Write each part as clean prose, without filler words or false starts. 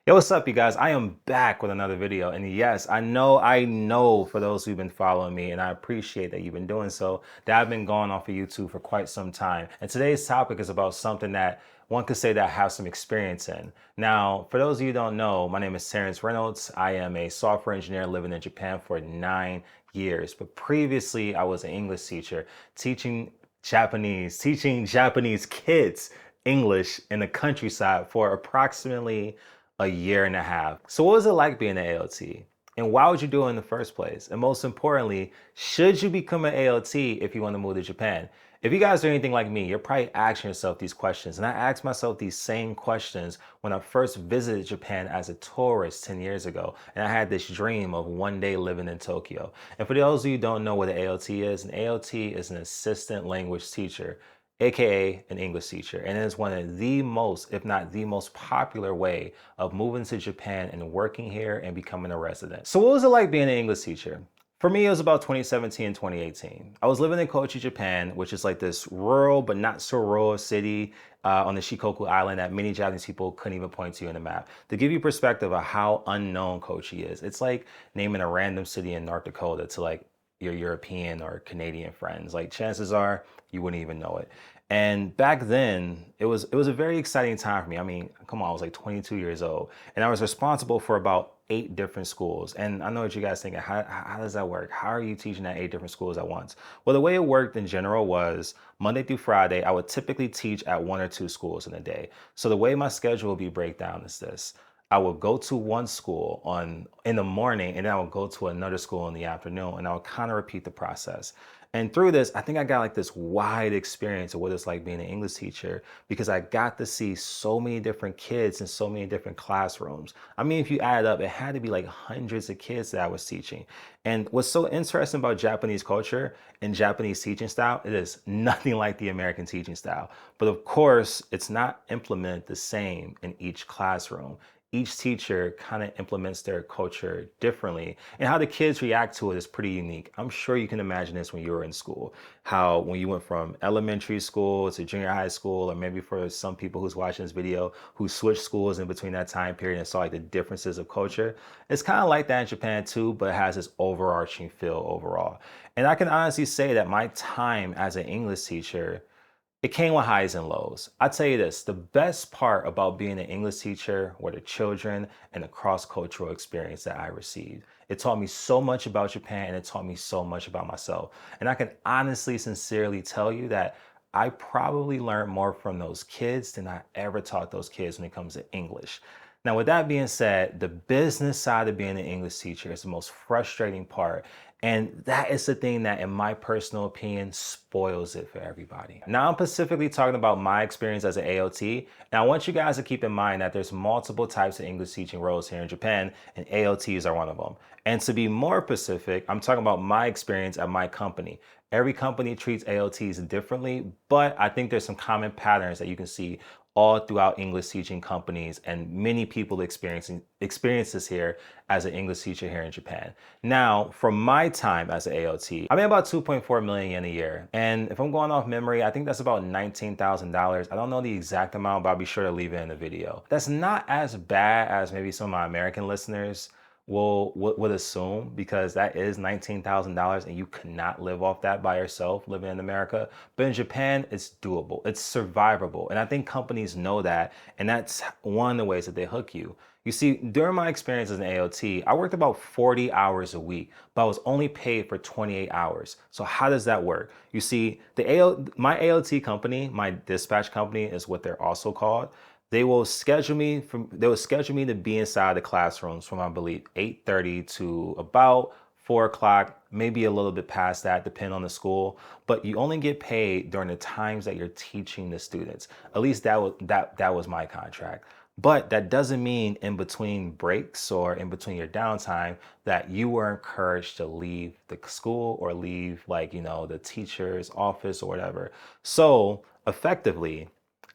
Yo, what's up, you guys? I am back with another video. And yes, I know for those who've been following me, and I appreciate that you've been doing so, that I've been going off of YouTube for quite some time. And today's topic is about something that one could say that I have some experience in. Now, for those of you who don't know, my name is Terrence Reynolds. I am a software engineer living in Japan for 9 years. But previously, I was an English teacher teaching Japanese kids English in the countryside for approximately a year and a half. So what was it like being an ALT? And why would you do it in the first place? And most importantly, should you become an ALT if you want to move to Japan? If you guys are anything like me, you're probably asking yourself these questions. And I asked myself these same questions when I first visited Japan as a tourist 10 years ago. And I had this dream of one day living in Tokyo. And for those of you who don't know what an ALT is, an ALT is an assistant language teacher, aka an English teacher. And it is one of the most, if not the most popular way of moving to Japan and working here and becoming a resident. So what was it like being an English teacher? For me, it was about 2017 and 2018. I was living in Kochi, Japan, which is like this rural but not so rural city on the Shikoku Island that many Japanese people couldn't even point to in the map. To give you perspective of how unknown Kochi is, it's like naming a random city in North Dakota to like your European or Canadian friends. Like chances are you wouldn't even know it. And back then, it was a very exciting time for me. I mean, come on, I was like 22 years old, and I was responsible for about 8 different schools. And I know what you guys thinking, how does that work? How are you teaching at 8 different schools at once? Well, the way it worked in general was Monday through Friday, I would typically teach at 1 or 2 schools in a day. So the way my schedule would be breakdown is this. I would go to one school in the morning, and then I would go to another school in the afternoon, and I would kind of repeat the process. And through this, I think I got like this wide experience of what it's like being an English teacher because I got to see so many different kids in so many different classrooms. I mean, if you add it up, it had to be like hundreds of kids that I was teaching. And what's so interesting about Japanese culture and Japanese teaching style, it is nothing like the American teaching style. But of course, it's not implemented the same in each classroom. Each teacher kind of implements their culture differently, and how the kids react to it is pretty unique. I'm sure you can imagine this when you were in school, how when you went from elementary school to junior high school, or maybe for some people who's watching this video who switched schools in between that time period and saw like the differences of culture. It's kind of like that in Japan too, but it has this overarching feel overall. And I can honestly say that my time as an English teacher, it came with highs and lows. I tell you this, the best part about being an English teacher were the children and the cross-cultural experience that I received. It taught me so much about Japan, and it taught me so much about myself. And I can honestly, sincerely tell you that I probably learned more from those kids than I ever taught those kids when it comes to English. Now, with that being said, the business side of being an English teacher is the most frustrating part. And that is the thing that, in my personal opinion, spoils it for everybody. Now, I'm specifically talking about my experience as an ALT. And I want you guys to keep in mind that there's multiple types of English teaching roles here in Japan, and ALTs are one of them. And to be more specific, I'm talking about my experience at my company. Every company treats ALTs differently, but I think there's some common patterns that you can see all throughout English teaching companies, and many people experience this here as an English teacher here in Japan. Now, from my time as an ALT, I made about 2.4 million yen a year. And if I'm going off memory, I think that's about $19,000. I don't know the exact amount, but I'll be sure to leave it in the video. That's not as bad as maybe some of my American listeners would assume, because that is $19,000 and you cannot live off that by yourself living in America. But in Japan, it's doable, it's survivable. And I think companies know that. And that's one of the ways that they hook you. You see, during my experience as an ALT, I worked about 40 hours a week, but I was only paid for 28 hours. So how does that work? You see, my ALT company, my dispatch company is what they're also called. They will schedule me to be inside the classrooms from, I believe, 8:30 to about 4 o'clock, maybe a little bit past that, depending on the school. But you only get paid during the times that you're teaching the students. At least that was my contract. But that doesn't mean in between breaks or in between your downtime that you were encouraged to leave the school or leave, like, the teacher's office or whatever. So effectively,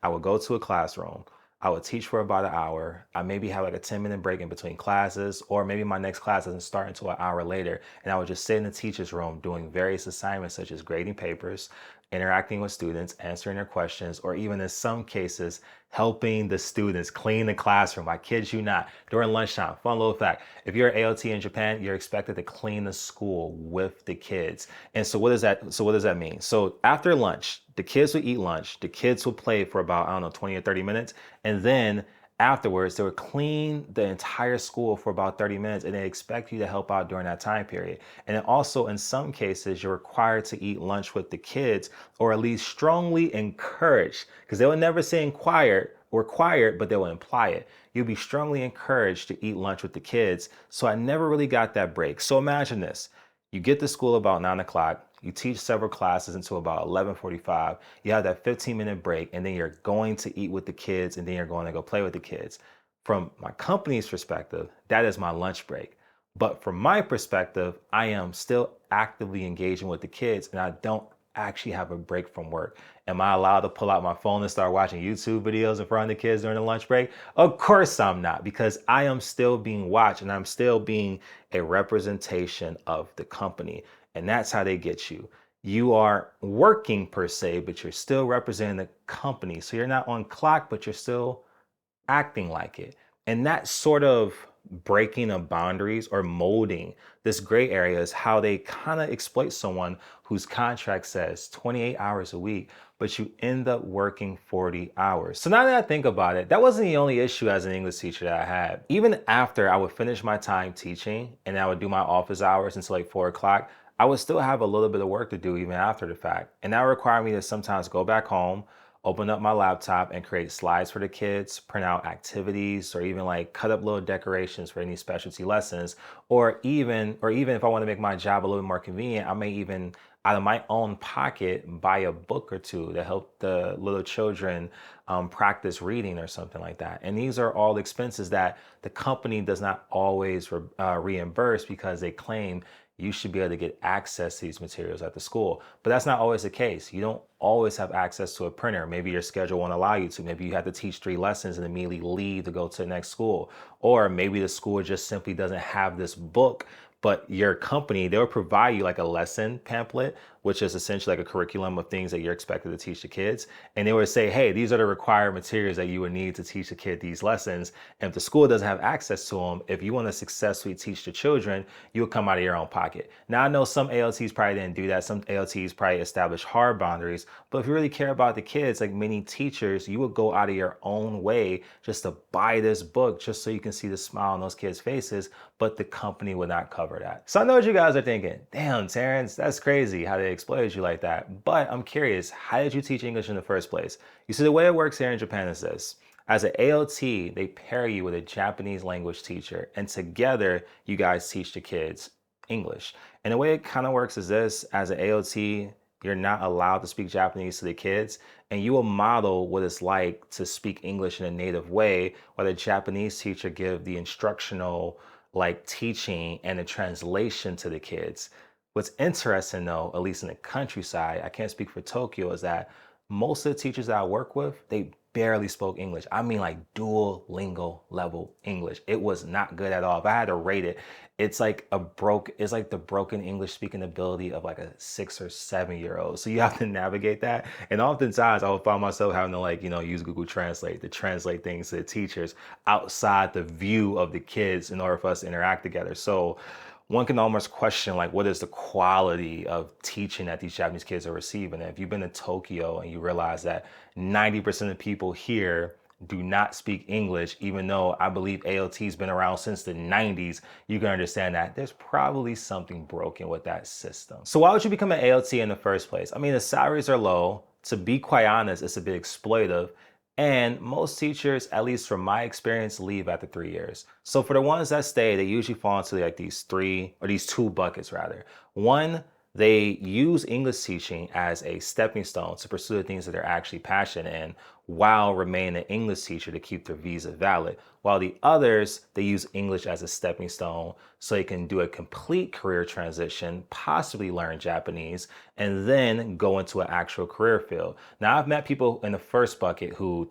I would go to a classroom. I would teach for about an hour. I maybe have like a 10-minute break in between classes, or maybe my next class doesn't start until an hour later. And I would just sit in the teacher's room doing various assignments such as grading papers, interacting with students, answering their questions, or even in some cases, helping the students clean the classroom. I kid you not. During lunchtime, fun little fact, if you're an ALT in Japan, you're expected to clean the school with the kids. And so what does that mean? So after lunch, the kids will eat lunch, the kids will play for about, I don't know, 20 or 30 minutes, and then afterwards, they would clean the entire school for about 30 minutes, and they expect you to help out during that time period. And then also, in some cases, you're required to eat lunch with the kids, or at least strongly encouraged, because they would never say required, but they will imply it. You'll be strongly encouraged to eat lunch with the kids. So I never really got that break. So imagine this. You get to school about 9 o'clock. You teach several classes until about 11:45. You have that 15-minute break, and then you're going to eat with the kids, and then you're going to go play with the kids. From my company's perspective, that is my lunch break. But from my perspective, I am still actively engaging with the kids, and I don't actually have a break from work. Am I allowed to pull out my phone and start watching YouTube videos in front of the kids during the lunch break? Of course I'm not, because I am still being watched and I'm still being a representation of the company. And that's how they get you. You are working per se, but you're still representing the company. So you're not on clock, but you're still acting like it. And that sort of breaking of boundaries or molding this gray area is how they kind of exploit someone whose contract says 28 hours a week, but you end up working 40 hours. So now that I think about it, that wasn't the only issue as an English teacher that I had. Even after I would finish my time teaching and I would do my office hours until like 4 o'clock, I would still have a little bit of work to do even after the fact. And that required me to sometimes go back home, open up my laptop and create slides for the kids, print out activities, or even like cut up little decorations for any specialty lessons. Or even if I want to make my job a little more convenient, I may even out of my own pocket buy a book or two to help the little children practice reading or something like that. And these are all expenses that the company does not always reimburse because they claim you should be able to get access to these materials at the school. But that's not always the case. You don't always have access to a printer. Maybe your schedule won't allow you to. Maybe you have to teach 3 lessons and immediately leave to go to the next school. Or maybe the school just simply doesn't have this book, but your company, they'll provide you like a lesson pamphlet, which is essentially like a curriculum of things that you're expected to teach the kids. And they would say, hey, these are the required materials that you would need to teach the kid these lessons. And if the school doesn't have access to them, if you want to successfully teach the children, you'll come out of your own pocket. Now, I know some ALTs probably didn't do that. Some ALTs probably established hard boundaries. But if you really care about the kids, like many teachers, you would go out of your own way just to buy this book just so you can see the smile on those kids' faces, but the company would not cover that. So I know what you guys are thinking. Damn, Terrence, that's crazy how they exploited you like that. But I'm curious, how did you teach English in the first place? You see, the way it works here in Japan is this. As an ALT, they pair you with a Japanese language teacher, and together you guys teach the kids English. And the way it kind of works is this. As an ALT, you're not allowed to speak Japanese to the kids, and you will model what it's like to speak English in a native way, while the Japanese teacher give the instructional like teaching and the translation to the kids. What's interesting though, at least in the countryside, I can't speak for Tokyo, is that most of the teachers that I work with, they barely spoke English. I mean like Duolingo level English. It was not good at all. If I had to rate it, it's like the broken English speaking ability of like a 6 or 7 year old. So you have to navigate that. And oftentimes I would find myself having to like, use Google Translate to translate things to the teachers outside the view of the kids in order for us to interact together. So one can almost question like what is the quality of teaching that these Japanese kids are receiving. And if you've been to Tokyo and you realize that 90% of people here do not speak English, even though I believe ALT's been around since the 90s, you can understand that there's probably something broken with that system. So why would you become an ALT in the first place? I mean, the salaries are low. To be quite honest, it's a bit exploitive. And most teachers, at least from my experience, leave after 3 years. So for the ones that stay, they usually fall into like these 2 buckets rather. One, they use English teaching as a stepping stone to pursue the things that they're actually passionate in while remaining an English teacher to keep their visa valid. While the others, they use English as a stepping stone so they can do a complete career transition, possibly learn Japanese, and then go into an actual career field. Now, I've met people in the first bucket who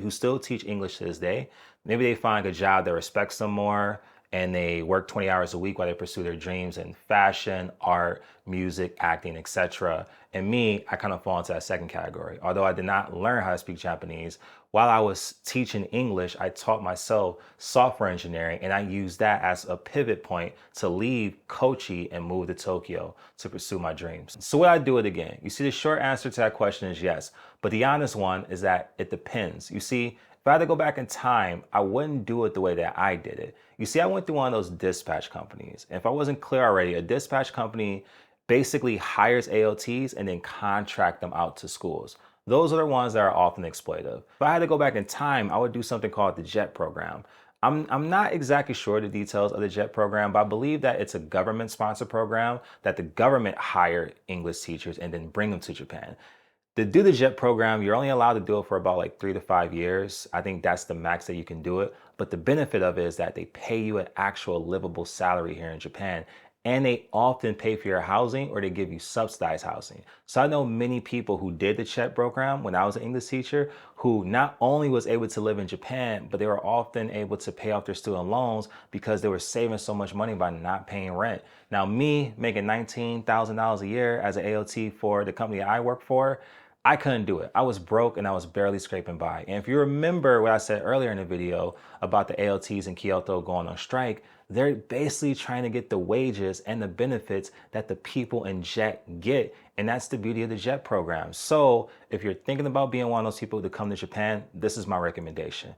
still teach English to this day. Maybe they find a job that respects them more, and they work 20 hours a week while they pursue their dreams in fashion, art, music, acting, etc. And me, I kind of fall into that second category. Although I did not learn how to speak Japanese, while I was teaching English, I taught myself software engineering, and I used that as a pivot point to leave Kochi and move to Tokyo to pursue my dreams. So would I do it again? You see, the short answer to that question is yes, but the honest one is that it depends. You see, if I had to go back in time, I wouldn't do it the way that I did it. You see, I went through one of those dispatch companies. And if I wasn't clear already, a dispatch company basically hires ALTs and then contract them out to schools. Those are the ones that are often exploitive. If I had to go back in time, I would do something called the JET program. I'm not exactly sure the details of the JET program, but I believe that it's a government sponsored program that the government hired English teachers and then bring them to Japan. To do the JET program, you're only allowed to do it for about like 3 to 5 years. I think that's the max that you can do it. But the benefit of it is that they pay you an actual livable salary here in Japan. And they often pay for your housing or they give you subsidized housing. So I know many people who did the JET program when I was an English teacher who not only was able to live in Japan, but they were often able to pay off their student loans because they were saving so much money by not paying rent. Now, me making $19,000 a year as an ALT for the company I work for, I couldn't do it. I was broke and I was barely scraping by. And if you remember what I said earlier in the video about the ALTs in Kyoto going on strike, they're basically trying to get the wages and the benefits that the people in JET get. And that's the beauty of the JET program. So if you're thinking about being one of those people to come to Japan, this is my recommendation.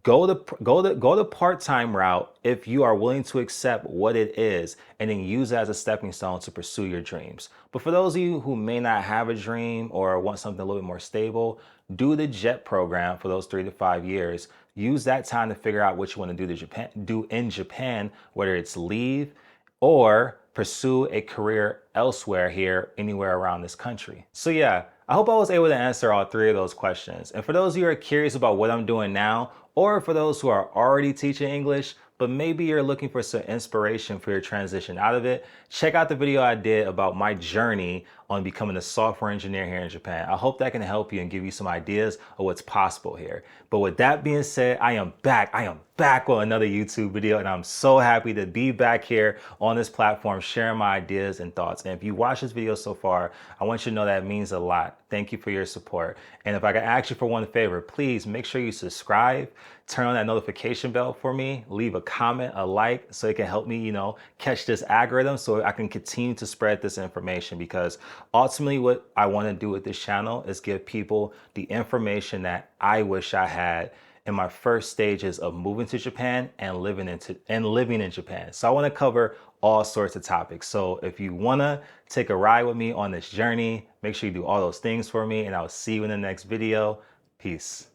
Go the part-time route if you are willing to accept what it is and then use it as a stepping stone to pursue your dreams. But for those of you who may not have a dream or want something a little bit more stable, do the JET program for those 3 to 5 years. Use that time to figure out what you want to do in Japan, whether it's leave or pursue a career elsewhere here, anywhere around this country. So yeah, I hope I was able to answer all three of those questions. And for those of you who are curious about what I'm doing now, or for those who are already teaching English, but maybe you're looking for some inspiration for your transition out of it, check out the video I did about my journey on becoming a software engineer here in Japan. I hope that can help you and give you some ideas of what's possible here. But with that being said, I am back with another YouTube video, and I'm so happy to be back here on this platform sharing my ideas and thoughts. And if you watch this video so far, I want you to know that it means a lot. Thank you for your support. And if I can ask you for one favor, please make sure you subscribe, turn on that notification bell for me, leave a comment, a like, so it can help me, catch this algorithm so I can continue to spread this information, because ultimately what I want to do with this channel is give people the information that I wish I had in my first stages of moving to Japan and living in Japan. So I want to cover all sorts of topics. So if you want to take a ride with me on this journey, make sure you do all those things for me, and I'll see you in the next video. Peace.